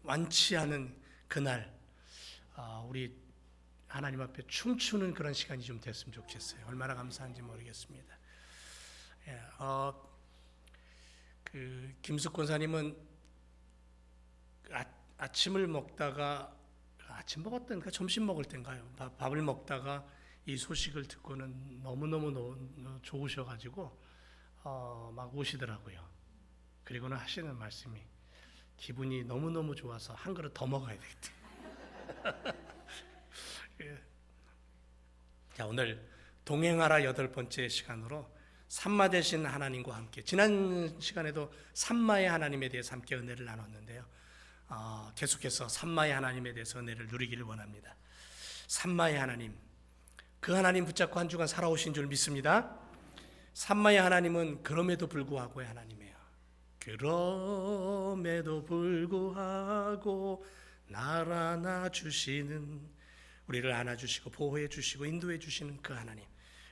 완치 않은 그날 우리 하나님 앞에 춤추는 그런 시간이 좀 됐으면 좋겠어요. 얼마나 감사한지 모르겠습니다. 예, 김숙 권사님은 아침을 먹다가 아침 먹었던가 점심 먹을 땐가요? 밥을 먹다가 이 소식을 듣고는 너무너무 좋으셔가지고 막 우시더라고요. 그리고는 하시는 말씀이 기분이 너무너무 좋아서 한 그릇 더 먹어야 되겠다. 예. 자, 오늘 동행하라 8번째 시간으로 산마 되신 하나님과 함께, 지난 시간에도 산마의 하나님에 대해서 함께 은혜를 나눴는데요. 계속해서 산마의 하나님에 대해서 은혜를 누리기를 원합니다. 산마의 하나님, 그 하나님 붙잡고 한 주간 살아오신 줄 믿습니다. 산마의 하나님은 그럼에도 불구하고의 하나님이에요. 그럼에도 불구하고 날 안아주시는, 우리를 안아주시고 보호해 주시고 인도해 주시는 그 하나님,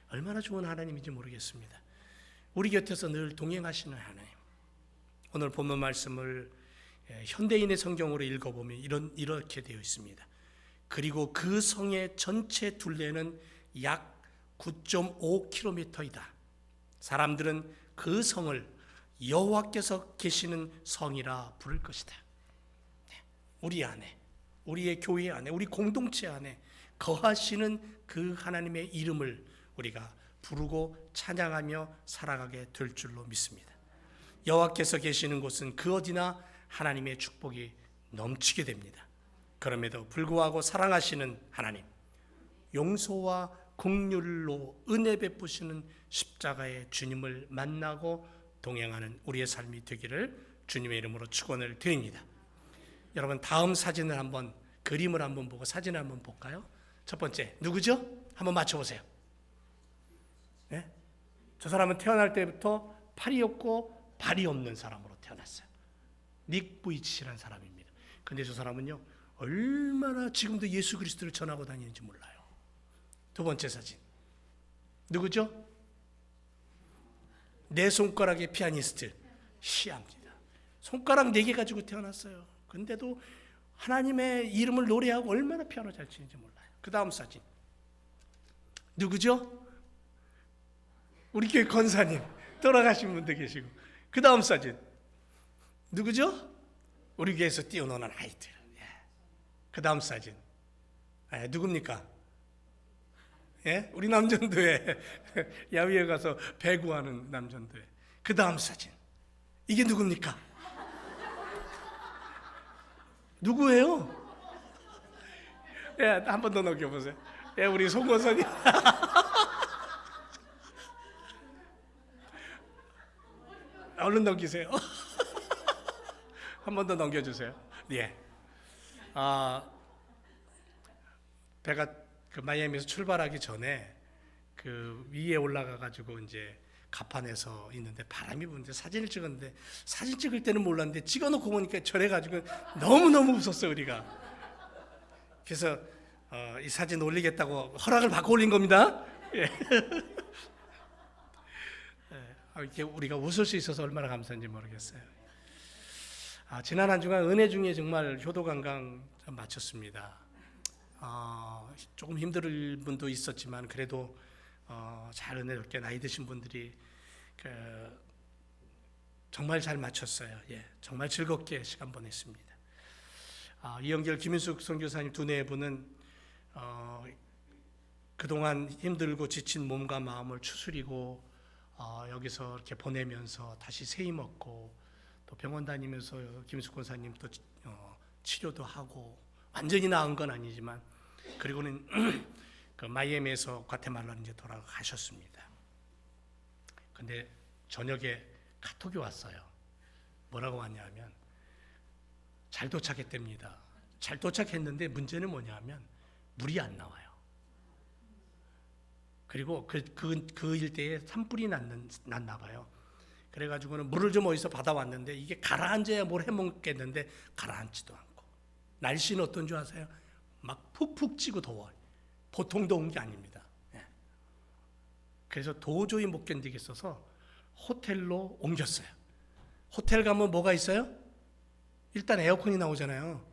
얼마나 좋은 하나님인지 모르겠습니다. 우리 곁에서 늘 동행하시는 하나님. 오늘 본문 말씀을 현대인의 성경으로 읽어보면 이렇게 되어 있습니다. 그리고 그 성의 전체 둘레는 약 9.5km이다. 사람들은 그 성을 여호와께서 계시는 성이라 부를 것이다. 우리 안에, 우리의 교회 안에, 우리 공동체 안에 거하시는 그 하나님의 이름을 우리가 부르고 찬양하며 살아가게 될 줄로 믿습니다. 여호와께서 계시는 곳은 그 어디나 하나님의 축복이 넘치게 됩니다. 그럼에도 불구하고 사랑하시는 하나님, 용서와 긍휼로 은혜 베푸시는 십자가의 주님을 만나고 동행하는 우리의 삶이 되기를 주님의 이름으로 축원을 드립니다. 여러분, 다음 사진을 한번, 그림을 한번 보고 사진을 한번 볼까요? 첫 번째, 누구죠? 한번 맞춰보세요. 네? 저 사람은 태어날 때부터 팔이 없고 발이 없는 사람으로 태어났어요. 닉 부이치라는 사람입니다. 근데 저 사람은요, 얼마나 지금도 예수 그리스도를 전하고 다니는지 몰라요. 두 번째 사진, 누구죠? 네 손가락의 피아니스트 시아입니다. 손가락 4개 가지고 태어났어요. 근데도 하나님의 이름을 노래하고 얼마나 피아노 잘 치는지 몰라요. 그 다음 사진, 누구죠? 우리 교회 권사님, 돌아가신 분도 계시고. 그 다음 사진, 누구죠? 우리 교회에서 뛰어노는 아이들. 그 다음 사진, 누굽니까? 예? 우리 남전도에 야외에 가서 배구하는 남전도에. 그 다음 사진, 이게 누굽니까? 누구예요? 예, 한 번 더 넘겨보세요. 예, 우리 송고선이. 얼른 넘기세요. 한 번 더 넘겨주세요. 예. 배가 그 마이애미에서 출발하기 전에 그 위에 올라가 가지고 이제 가판에서 있는데 바람이 부는데 사진을 찍었는데, 사진 찍을 때는 몰랐는데 찍어놓고 보니까 저래가지고 너무너무 웃었어요, 우리가. 그래서 이 사진 올리겠다고 허락을 받고 올린 겁니다. 예. 이렇게 우리가 웃을 수 있어서 얼마나 감사한지 모르겠어요. 지난 한 주간 은혜 중에 정말 효도관광 마쳤습니다. 조금 힘들 분도 있었지만 그래도 잘 은혜롭게 나이 드신 분들이 정말 잘 마쳤어요. 예, 정말 즐겁게 시간 보냈습니다. 이영결, 김윤숙 선교사님 두 분은 그동안 힘들고 지친 몸과 마음을 추스리고 여기서 이렇게 보내면서 다시 새 힘 얻고, 또 병원 다니면서 김윤숙 권사님 또 치료도 하고, 완전히 나은 건 아니지만, 그리고는 그 마이애미에서 과테말라로 이제 돌아가셨습니다. 근데 저녁에 카톡이 왔어요. 뭐라고 왔냐면, 잘 도착했답니다. 잘 도착했는데 문제는 뭐냐면 물이 안 나와요. 그리고 그 일대에 산불이 났나 봐요. 그래가지고는 물을 좀 어디서 받아왔는데 이게 가라앉아야 뭘 해먹겠는데 가라앉지도 않고, 날씨는 어떤 줄 아세요? 막 푹푹 찌고 더워요. 보통 더운 게 아닙니다. 그래서 도저히 못 견디겠어서 호텔로 옮겼어요. 호텔 가면 뭐가 있어요? 일단 에어컨이 나오잖아요.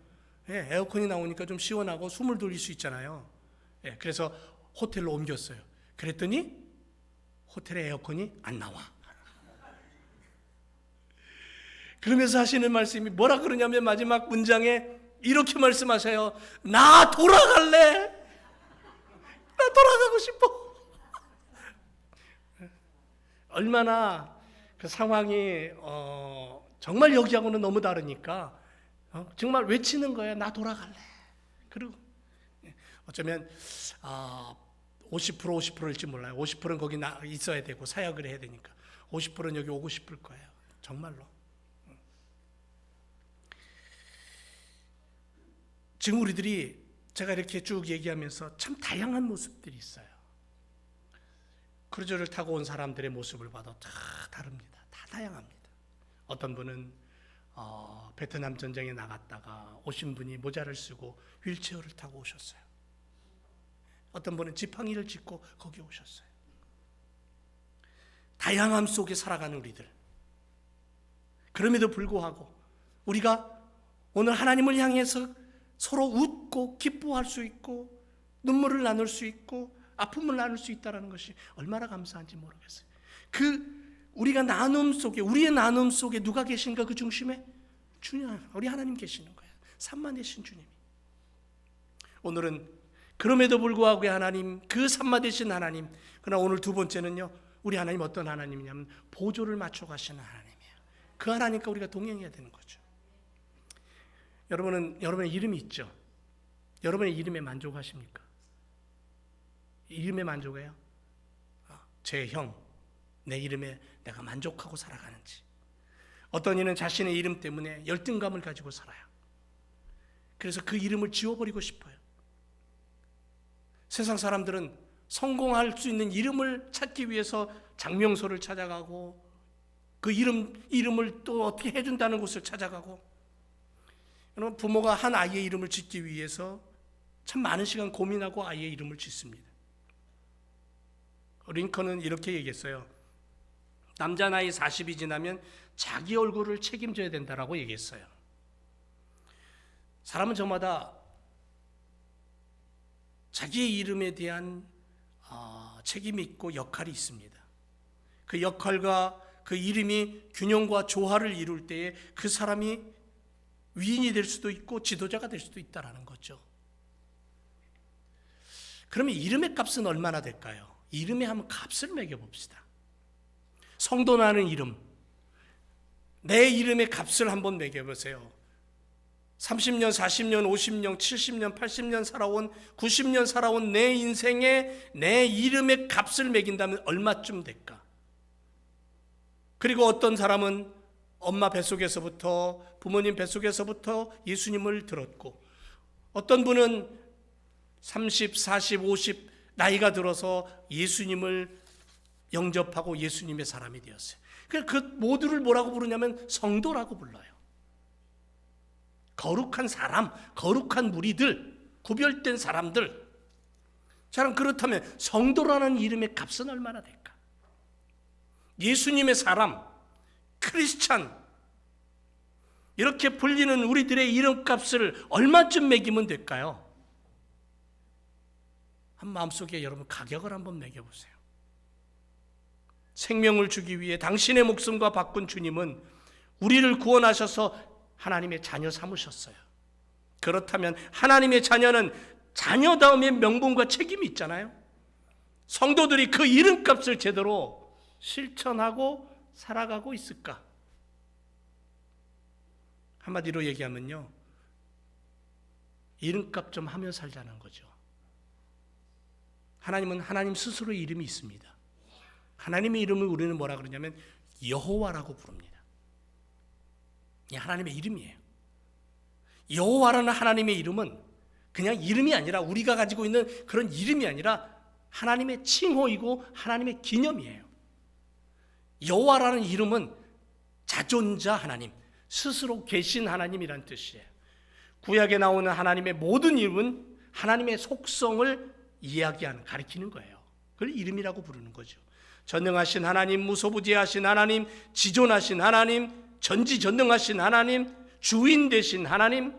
예, 에어컨이 나오니까 좀 시원하고 숨을 돌릴 수 있잖아요. 예, 그래서 호텔로 옮겼어요. 그랬더니 호텔에 에어컨이 안 나와. 그러면서 하시는 말씀이 뭐라 그러냐면 마지막 문장에 이렇게 말씀하셔요. 나 돌아갈래. 나 돌아가고 싶어. 얼마나 그 상황이 정말 여기하고는 너무 다르니까 정말 외치는 거예요. 나 돌아갈래. 그리고 어쩌면 50%일지 몰라요. 50%는 거기 있어야 되고 사역을 해야 되니까 50%는 여기 오고 싶을 거예요. 정말로. 지금 우리들이 제가 이렇게 쭉 얘기하면서 참 다양한 모습들이 있어요. 크루즈를 타고 온 사람들의 모습을 봐도 다 다릅니다. 다 다양합니다. 어떤 분은 베트남 전쟁에 나갔다가 오신 분이 모자를 쓰고 휠체어를 타고 오셨어요. 어떤 분은 지팡이를 짚고 거기 오셨어요. 다양함 속에 살아가는 우리들. 그럼에도 불구하고 우리가 오늘 하나님을 향해서 서로 웃고 기뻐할 수 있고 눈물을 나눌 수 있고 아픔을 나눌 수 있다는 것이 얼마나 감사한지 모르겠어요. 우리가 나눔 속에, 우리의 나눔 속에 누가 계신가? 그 중심에 주님, 우리 하나님 계시는 거예요. 삼만되신 주님이. 오늘은 그럼에도 불구하고 하나님, 그 삼만되신 하나님. 그러나 오늘 두 번째는요, 우리 하나님 어떤 하나님이냐면 보조를 맞춰 가시는 하나님이에요. 그 하나님과 우리가 동행해야 되는 거죠. 여러분의 이름이 있죠. 여러분의 이름에 만족하십니까? 이름에 만족해요? 제 형, 내 이름에 내가 만족하고 살아가는지. 어떤 이는 자신의 이름 때문에 열등감을 가지고 살아요. 그래서 그 이름을 지워버리고 싶어요. 세상 사람들은 성공할 수 있는 이름을 찾기 위해서 장명소를 찾아가고 그 이름을 또 어떻게 해준다는 곳을 찾아가고, 여러분, 부모가 한 아이의 이름을 짓기 위해서 참 많은 시간 고민하고 아이의 이름을 짓습니다. 링컨은 이렇게 얘기했어요. 남자 나이 40이 지나면 자기 얼굴을 책임져야 된다라고 얘기했어요. 사람은 저마다 자기의 이름에 대한 책임이 있고 역할이 있습니다. 그 역할과 그 이름이 균형과 조화를 이룰 때에 그 사람이 위인이 될 수도 있고 지도자가 될 수도 있다는 거죠. 그러면 이름의 값은 얼마나 될까요? 이름에 한번 값을 매겨봅시다. 성도나는 이름, 내 이름의 값을 한번 매겨보세요. 30년, 40년, 50년, 70년, 80년 살아온, 90년 살아온 내 인생에 내 이름의 값을 매긴다면 얼마쯤 될까? 그리고 어떤 사람은 엄마 뱃속에서부터, 부모님 뱃속에서부터 예수님을 들었고, 어떤 분은 30, 40, 50 나이가 들어서 예수님을 영접하고 예수님의 사람이 되었어요. 그 모두를 뭐라고 부르냐면 성도라고 불러요. 거룩한 사람, 거룩한 무리들, 구별된 사람들. 자, 그렇다면 성도라는 이름의 값은 얼마나 될까? 예수님의 사람, 크리스찬, 이렇게 불리는 우리들의 이름값을 얼마쯤 매기면 될까요? 한 마음속에 여러분 가격을 한번 매겨보세요. 생명을 주기 위해 당신의 목숨과 바꾼 주님은 우리를 구원하셔서 하나님의 자녀 삼으셨어요. 그렇다면 하나님의 자녀는 자녀다움의 명분과 책임이 있잖아요. 성도들이 그 이름값을 제대로 실천하고 살아가고 있을까? 한마디로 얘기하면요, 이름값 좀 하며 살자는 거죠. 하나님은 하나님 스스로의 이름이 있습니다. 하나님의 이름을 우리는 뭐라 그러냐면 여호와라고 부릅니다. 이 하나님의 이름이에요. 여호와라는 하나님의 이름은 그냥 이름이 아니라, 우리가 가지고 있는 그런 이름이 아니라 하나님의 칭호이고 하나님의 기념이에요. 여호와라는 이름은 자존자 하나님, 스스로 계신 하나님이란 뜻이에요. 구약에 나오는 하나님의 모든 이름은 하나님의 속성을 이야기하는, 가리키는 거예요. 그걸 이름이라고 부르는 거죠. 전능하신 하나님, 무소부지하신 하나님, 지존하신 하나님, 전지전능하신 하나님, 주인 되신 하나님,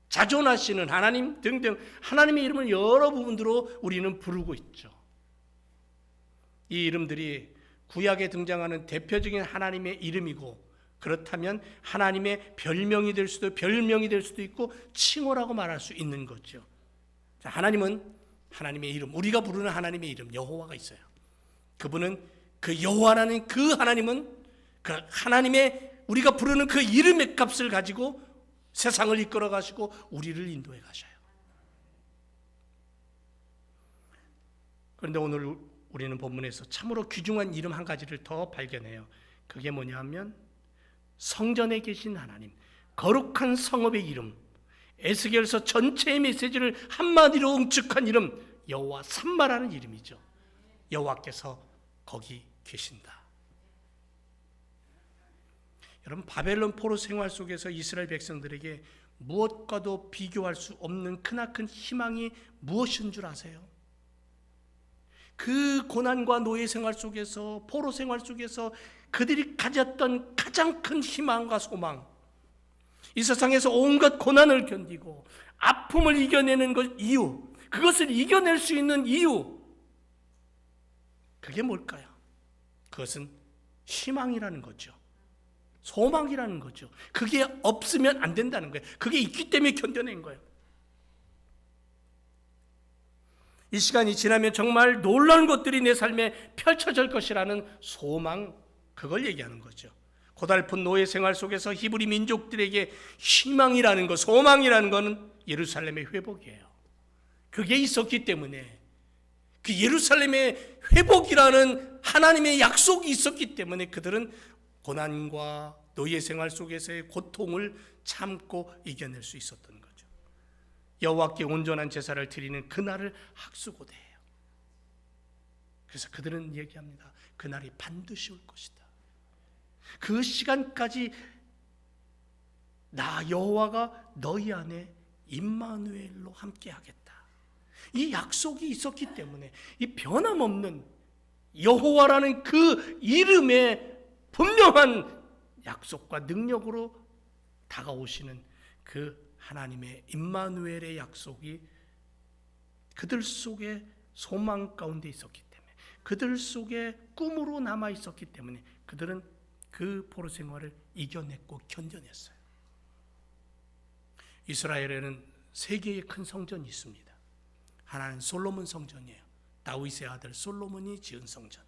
자존하시는 하나님 등등 하나님의 이름을 여러 부분으로 우리는 부르고 있죠. 이 이름들이 구약에 등장하는 대표적인 하나님의 이름이고, 그렇다면 하나님의 별명이 될 수도 있고 칭호라고 말할 수 있는 거죠. 자, 하나님은 하나님의 이름, 우리가 부르는 하나님의 이름 여호와가 있어요. 그분은 그 여호와라는 그 하나님은 그 하나님의 우리가 부르는 그 이름의 값을 가지고 세상을 이끌어 가시고 우리를 인도해 가셔요. 그런데 오늘 우리는 본문에서 참으로 귀중한 이름 한 가지를 더 발견해요. 그게 뭐냐 하면 성전에 계신 하나님, 거룩한 성읍의 이름, 에스겔서 전체의 메시지를 한마디로 응축한 이름, 여호와 삼마라는 이름이죠. 여호와께서 거기 계신다. 여러분, 바벨론 포로 생활 속에서 이스라엘 백성들에게 무엇과도 비교할 수 없는 크나큰 희망이 무엇인 줄 아세요? 그 고난과 노예 생활 속에서, 포로 생활 속에서 그들이 가졌던 가장 큰 희망과 소망, 이 세상에서 온갖 고난을 견디고 아픔을 이겨내는 이유, 그것을 이겨낼 수 있는 이유, 그게 뭘까요? 그것은 희망이라는 거죠. 소망이라는 거죠. 그게 없으면 안 된다는 거예요. 그게 있기 때문에 견뎌낸 거예요. 이 시간이 지나면 정말 놀라운 것들이 내 삶에 펼쳐질 것이라는 소망, 그걸 얘기하는 거죠. 고달픈 노예 생활 속에서 히브리 민족들에게 희망이라는 것, 소망이라는 것은 예루살렘의 회복이에요. 그게 있었기 때문에, 그 예루살렘의 회복이라는 하나님의 약속이 있었기 때문에 그들은 고난과 노예 생활 속에서의 고통을 참고 이겨낼 수 있었던 거죠. 여호와께 온전한 제사를 드리는 그날을 학수고대해요. 그래서 그들은 얘기합니다. 그날이 반드시 올 것이다. 그 시간까지 나 여호와가 너희 안에 임마누엘로 함께하겠다. 이 약속이 있었기 때문에 이 변함없는 여호와라는 그 이름의 분명한 약속과 능력으로 다가오시는 그 하나님의 임마누엘의 약속이 그들 속에 소망 가운데 있었기 때문에, 그들 속에 꿈으로 남아 있었기 때문에 그들은 그 포로 생활을 이겨냈고 견뎌냈어요. 이스라엘에는 세 개의 큰 성전이 있습니다. 하나는 솔로몬 성전이에요. 다윗의 아들 솔로몬이 지은 성전.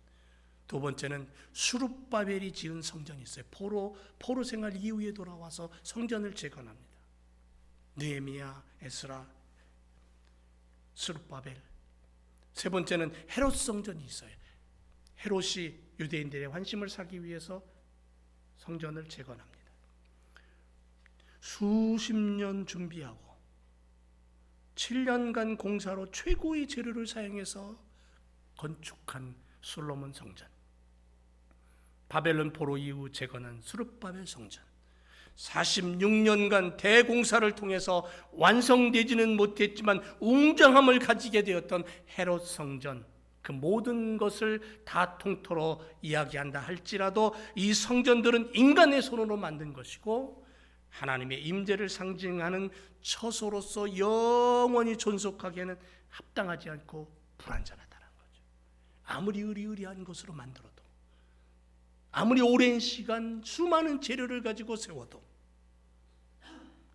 두 번째는 수룹바벨이 지은 성전이 있어요. 포로 생활 이후에 돌아와서 성전을 재건합니다. 느헤미야, 에스라, 수룹바벨. 세 번째는 헤롯 성전이 있어요. 헤롯이 유대인들의 환심을 사기 위해서 성전을 재건합니다. 수십 년 준비하고 7년간 공사로 최고의 재료를 사용해서 건축한 솔로몬 성전, 바벨론 포로 이후 재건한 수룹바벨 성전, 46년간 대공사를 통해서 완성되지는 못했지만 웅장함을 가지게 되었던 헤롯 성전, 그 모든 것을 다 통틀어 이야기한다 할지라도 이 성전들은 인간의 손으로 만든 것이고 하나님의 임재를 상징하는 처소로서 영원히 존속하기에는 합당하지 않고 불완전하다는 거죠. 아무리 의리의리한 것으로 만들어도, 아무리 오랜 시간 수많은 재료를 가지고 세워도,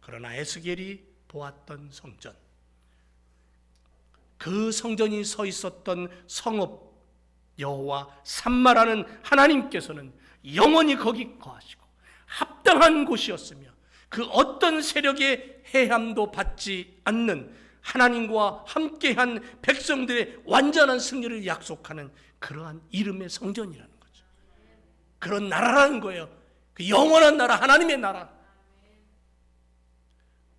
그러나 에스겔이 보았던 성전, 그 성전이 서 있었던 성읍 여호와 삼마라는 하나님께서는 영원히 거기 거하시고 합당한 곳이었으며 그 어떤 세력의 해함도 받지 않는 하나님과 함께한 백성들의 완전한 승리를 약속하는 그러한 이름의 성전이라는 거죠. 그런 나라라는 거예요. 그 영원한 나라, 하나님의 나라.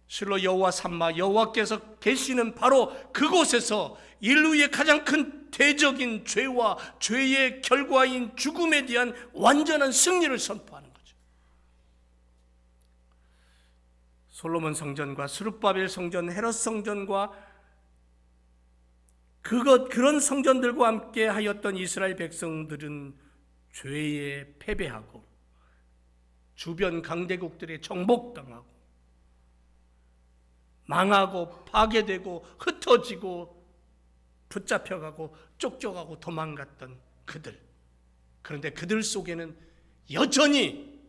실로 여호와 삼마, 여호와께서 계시는 바로 그곳에서 인류의 가장 큰 대적인 죄와 죄의 결과인 죽음에 대한 완전한 승리를 선포하는 거죠. 솔로몬 성전과 스룹바벨 성전, 헤롯 성전과 그런 성전들과 함께 하였던 이스라엘 백성들은 죄에 패배하고 주변 강대국들에 정복당하고 망하고 파괴되고 흩어지고 붙잡혀가고 쫓겨가고 도망갔던 그들. 그런데 그들 속에는 여전히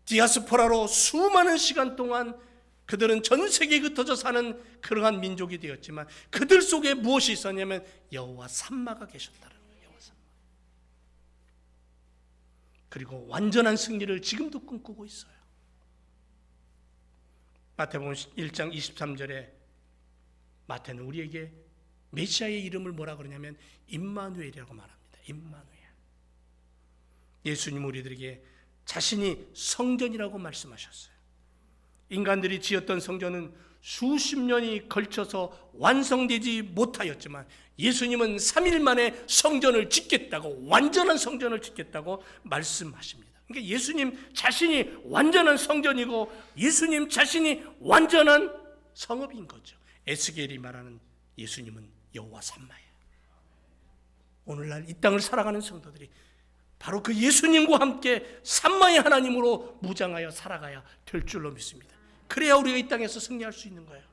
디아스포라로 수많은 시간 동안 그들은 전 세계에 흩어져 사는 그러한 민족이 되었지만 그들 속에 무엇이 있었냐면 여호와 삼마가 계셨다는 거예요. 여호와 삼마. 그리고 완전한 승리를 지금도 꿈꾸고 있어요. 마태복음 1장 23절에 마태는 우리에게 메시아의 이름을 뭐라 그러냐면 임마누엘이라고 말합니다. 임마누엘. 예수님 우리들에게 자신이 성전이라고 말씀하셨어요. 인간들이 지었던 성전은 수십 년이 걸쳐서 완성되지 못하였지만 예수님은 3일 만에 성전을 짓겠다고, 완전한 성전을 짓겠다고 말씀하십니다. 그러니까 예수님 자신이 완전한 성전이고 예수님 자신이 완전한 성읍인 거죠. 에스겔이 말하는 예수님은 여호와 삼마예요. 오늘날 이 땅을 살아가는 성도들이 바로 그 예수님과 함께 삼마의 하나님으로 무장하여 살아가야 될 줄로 믿습니다. 그래야 우리가 이 땅에서 승리할 수 있는 거예요.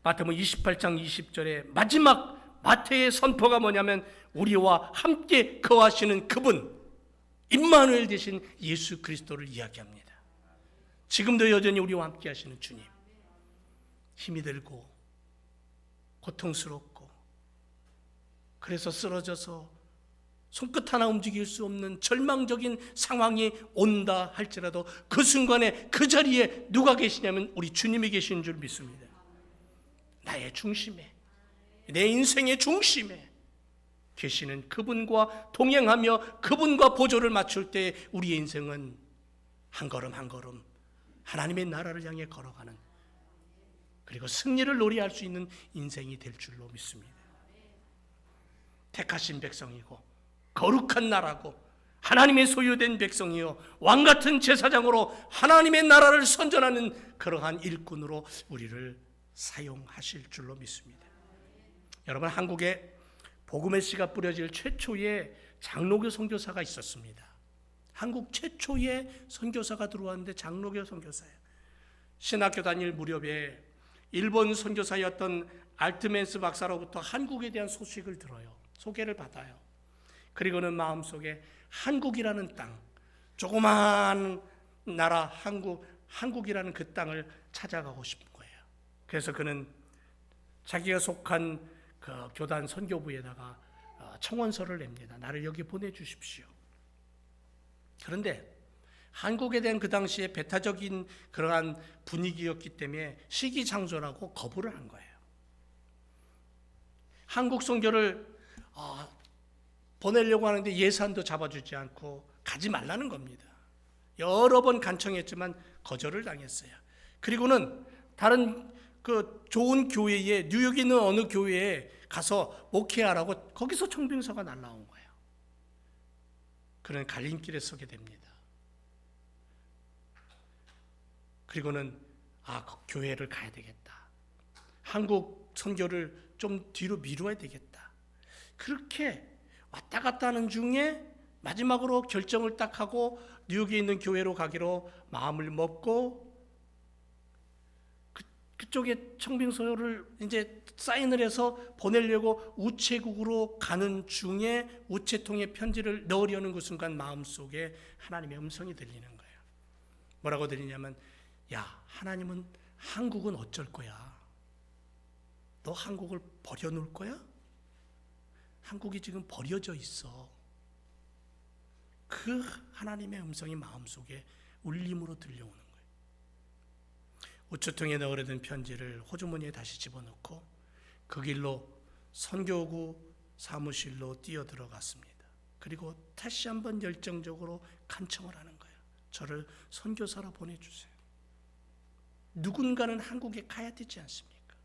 마태복음 28장 20절에 마지막 마태의 선포가 뭐냐면 우리와 함께 거하시는 그분 임마누엘 되신 예수 그리스도를 이야기합니다. 지금도 여전히 우리와 함께 하시는 주님, 힘이 들고 고통스럽고 그래서 쓰러져서 손끝 하나 움직일 수 없는 절망적인 상황이 온다 할지라도 그 순간에 그 자리에 누가 계시냐면 우리 주님이 계신 줄 믿습니다. 나의 중심에, 내 인생의 중심에 계시는 그분과 동행하며 그분과 보조를 맞출 때 우리의 인생은 한 걸음 한 걸음 하나님의 나라를 향해 걸어가는, 그리고 승리를 노래할 수 있는 인생이 될 줄로 믿습니다. 택하신 백성이고 거룩한 나라고 하나님의 소유된 백성이요 왕같은 제사장으로 하나님의 나라를 선전하는 그러한 일꾼으로 우리를 사용하실 줄로 믿습니다. 여러분, 한국에 복음의 씨가 뿌려질 최초의 장로교 선교사가 있었습니다. 한국 최초의 선교사가 들어왔는데 장로교 선교사예요. 신학교 다닐 무렵에 일본 선교사였던 알트멘스 박사로부터 한국에 대한 소식을 들어요. 소개를 받아요. 그리고는 마음속에 한국이라는 땅, 조그마한 나라 한국이라는 그 땅을 찾아가고 싶은 거예요. 그래서 그는 자기가 속한 그 교단 선교부에다가 청원서를 냅니다. 나를 여기 보내주십시오. 그런데 한국에 대한 그 당시에 배타적인 그러한 분위기였기 때문에 시기상조라고 거부를 한 거예요. 한국 선교를 보내려고 하는데 예산도 잡아주지 않고 가지 말라는 겁니다. 여러 번 간청했지만 거절을 당했어요. 그리고는 다른 그 좋은 교회에, 뉴욕에 있는 어느 교회에 가서 목회하라고 거기서 청빙서가 날라온 거예요. 그는 갈림길에 서게 됩니다. 그리고는 교회를 가야 되겠다. 한국 선교를 좀 뒤로 미루어야 되겠다. 그렇게 왔다 갔다 하는 중에 마지막으로 결정을 딱 하고 뉴욕에 있는 교회로 가기로 마음을 먹고 그쪽에 청빙서를 이제 사인을 해서 보내려고 우체국으로 가는 중에 우체통에 편지를 넣으려는 그 순간 마음속에 하나님의 음성이 들리는 거예요. 뭐라고 들리냐면, 야, 하나님은 한국은 어쩔 거야? 너 한국을 버려놓을 거야? 한국이 지금 버려져 있어. 그 하나님의 음성이 마음속에 울림으로 들려오는 거예요. 우체통에 넣으려던 편지를 호주머니에 다시 집어넣고 그 길로 선교구 사무실로 뛰어들어갔습니다. 그리고 다시 한번 열정적으로 간청을 하는 거예요. 저를 선교사로 보내주세요. 누군가는 한국에 가야 되지 않습니까?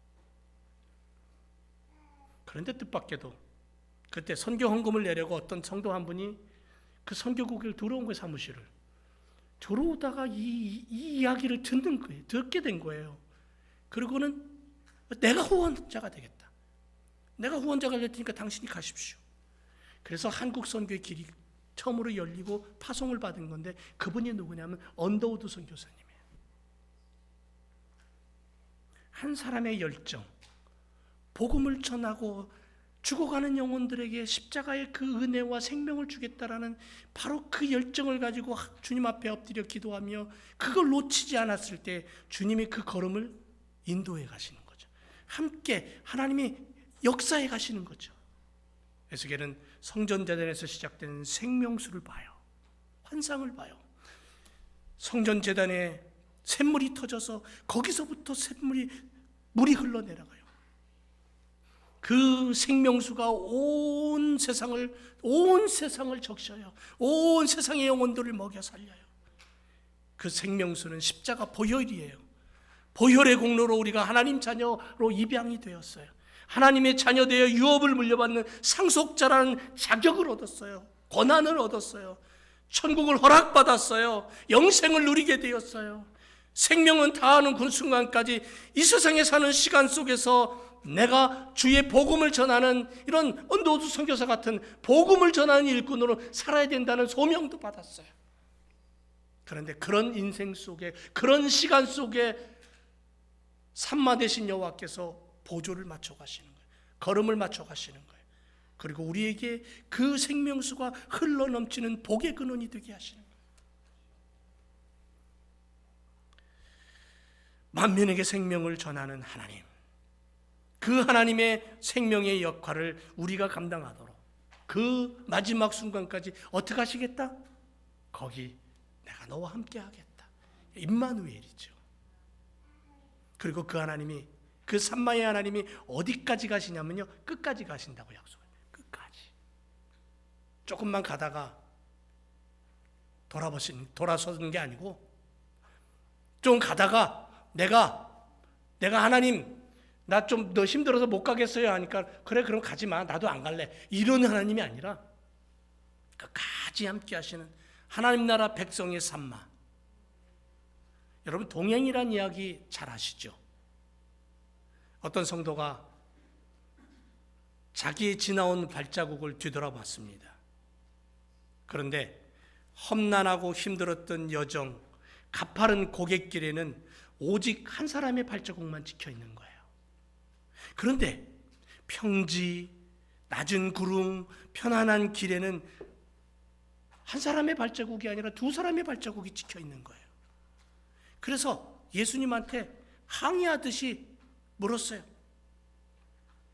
그런데 뜻밖에도 그때 선교 헌금을 내려고 어떤 성도 한 분이 그 선교국을 들어온 거예요. 사무실을 들어오다가 이 이야기를 듣게 된 거예요. 그리고는 내가 후원자가 되겠다. 내가 후원자가 될 테니까 당신이 가십시오. 그래서 한국 선교의 길이 처음으로 열리고 파송을 받은 건데 그분이 누구냐면 언더우드 선교사님이에요. 한 사람의 열정, 복음을 전하고 죽어가는 영혼들에게 십자가의 그 은혜와 생명을 주겠다라는 바로 그 열정을 가지고 주님 앞에 엎드려 기도하며 그걸 놓치지 않았을 때 주님이 그 걸음을 인도해 가시는 거죠. 함께 하나님이 역사해 가시는 거죠. 에스겔은 성전재단에서 시작된 생명수를 봐요. 환상을 봐요. 성전재단에 샘물이 터져서 거기서부터 물이 흘러내려가요. 그 생명수가 온 세상을 적셔요. 온 세상의 영혼들을 먹여 살려요. 그 생명수는 십자가 보혈이에요. 보혈의 공로로 우리가 하나님 자녀로 입양이 되었어요. 하나님의 자녀되어 유업을 물려받는 상속자라는 자격을 얻었어요. 권한을 얻었어요. 천국을 허락받았어요. 영생을 누리게 되었어요. 생명은 다하는 그 순간까지 이 세상에 사는 시간 속에서 내가 주의 복음을 전하는 이런 언더우드 선교사 같은 복음을 전하는 일꾼으로 살아야 된다는 소명도 받았어요. 그런데 그런 인생 속에, 그런 시간 속에 산마 되신 여호와께서 보조를 맞춰 가시는 거예요. 걸음을 맞춰 가시는 거예요. 그리고 우리에게 그 생명수가 흘러넘치는 복의 근원이 되게 하시는 거예요. 만민에게 생명을 전하는 하나님, 그 하나님의 생명의 역할을 우리가 감당하도록 그 마지막 순간까지 어떻게 하시겠다? 거기 내가 너와 함께 하겠다. 임마누엘이죠. 그리고 그 하나님이, 그 산마의 하나님이 어디까지 가시냐면요, 끝까지 가신다고 약속해요. 끝까지. 조금만 가다가 돌아서는 게 아니고, 좀 가다가 내가 하나님 나 좀 너 힘들어서 못 가겠어요 하니까 그래 그럼 가지 마, 나도 안 갈래, 이런 하나님이 아니라 끝까지 함께 하시는 하나님 나라 백성의 산마. 여러분, 동행이란 이야기 잘 아시죠? 어떤 성도가 자기의 지나온 발자국을 뒤돌아봤습니다. 그런데 험난하고 힘들었던 여정, 가파른 고갯길에는 오직 한 사람의 발자국만 찍혀 있는 거예요. 그런데 평지, 낮은 구름, 편안한 길에는 한 사람의 발자국이 아니라 두 사람의 발자국이 찍혀 있는 거예요. 그래서 예수님한테 항의하듯이 물었어요.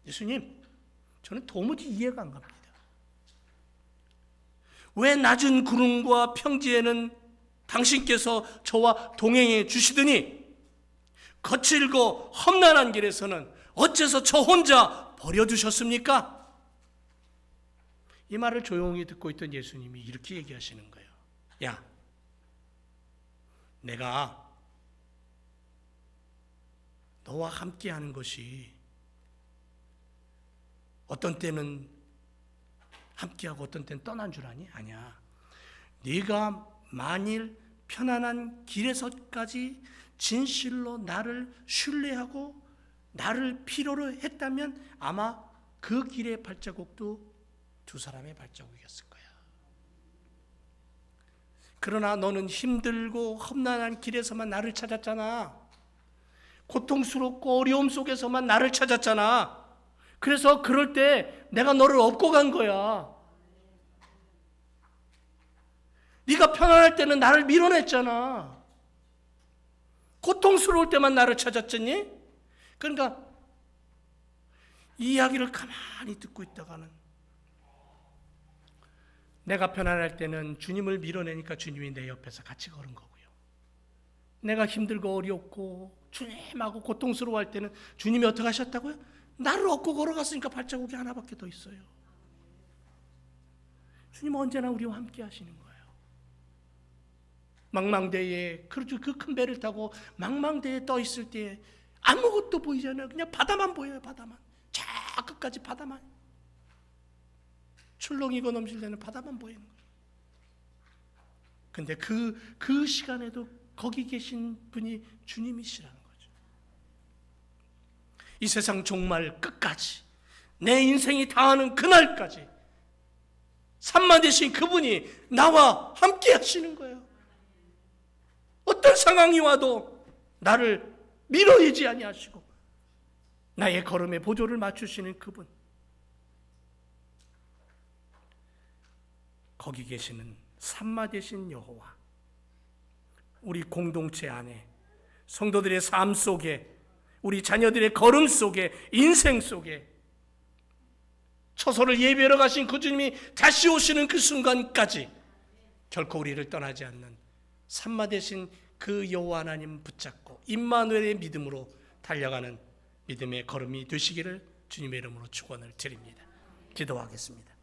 예수님, 저는 도무지 이해가 안 갑니다. 왜 낮은 구름과 평지에는 당신께서 저와 동행해 주시더니 거칠고 험난한 길에서는 어째서 저 혼자 버려두셨습니까? 이 말을 조용히 듣고 있던 예수님이 이렇게 얘기하시는 거예요. 야, 내가 너와 함께 하는 것이 어떤 때는 함께하고 어떤 때는 떠난 줄 아니? 아니야. 네가 만일 편안한 길에서까지 진실로 나를 신뢰하고 나를 필요로 했다면 아마 그 길의 발자국도 두 사람의 발자국이었을 거야. 그러나 너는 힘들고 험난한 길에서만 나를 찾았잖아. 고통스럽고 어려움 속에서만 나를 찾았잖아. 그래서 그럴 때 내가 너를 업고 간 거야. 네가 편안할 때는 나를 밀어냈잖아. 고통스러울 때만 나를 찾았잖니? 그러니까 이 이야기를 가만히 듣고 있다가는 내가 편안할 때는 주님을 밀어내니까 주님이 내 옆에서 같이 걸은 거고요. 내가 힘들고 어렵고 주님하고 고통스러워할 때는 주님이 어떻게 하셨다고요? 나를 업고 걸어갔으니까 발자국이 하나밖에 더 있어요. 주님은 언제나 우리와 함께 하시는 거예요. 망망대해에, 그렇죠, 그 큰 배를 타고 망망대해에 떠 있을 때 아무것도 보이지 않아요. 그냥 바다만 보여요. 바다만. 저 끝까지 바다만. 출렁이고 넘실대는 바다만 보이는 거예요. 근데 그 시간에도 거기 계신 분이 주님이시라는 거죠. 이 세상 종말 끝까지, 내 인생이 다하는 그날까지 산마 되신 그분이 나와 함께 하시는 거예요. 어떤 상황이 와도 나를 밀어내지 아니하시고 나의 걸음에 보조를 맞추시는 그분, 거기 계시는 산마 되신 여호와, 우리 공동체 안에 성도들의 삶 속에, 우리 자녀들의 걸음 속에, 인생 속에 처소를 예배하러 가신 그 주님이 다시 오시는 그 순간까지 결코 우리를 떠나지 않는 산마 되신 그 여호와 하나님 붙잡고 임마누엘의 믿음으로 달려가는 믿음의 걸음이 되시기를 주님의 이름으로 축원을 드립니다. 기도하겠습니다.